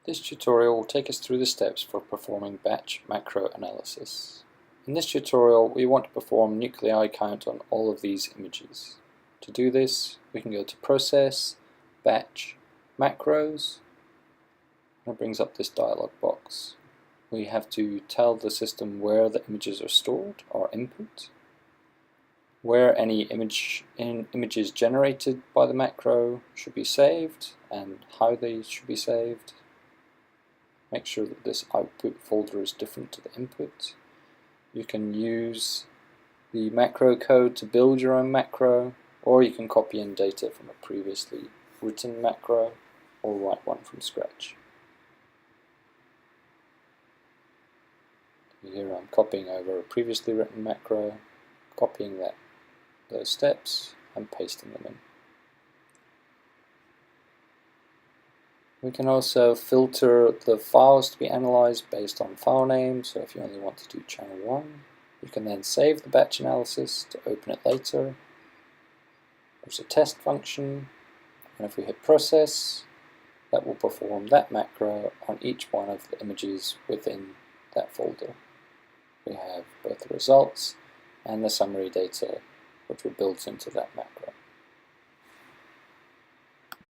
This tutorial will take us through the steps for performing batch macro analysis. In this tutorial, we want to perform nuclei count on all of these images. To do this, we can go to Process, Batch, Macros, and it brings up this dialog box. We have to tell the system where the images are stored, or input, where any images generated by the macro should be saved, and how they should be saved. Make sure that this output folder is different to the input. You can use the macro code to build your own macro, or you can copy in data from a previously written macro, or write one from scratch. Here I'm copying over a previously written macro, copying those steps and pasting them in. We can also filter the files to be analyzed based on file name, so if you only want to do channel 1, you can then save the batch analysis to open it later. There's a test function, and if we hit process, that will perform that macro on each one of the images within that folder. We have both the results and the summary data which were built into that macro.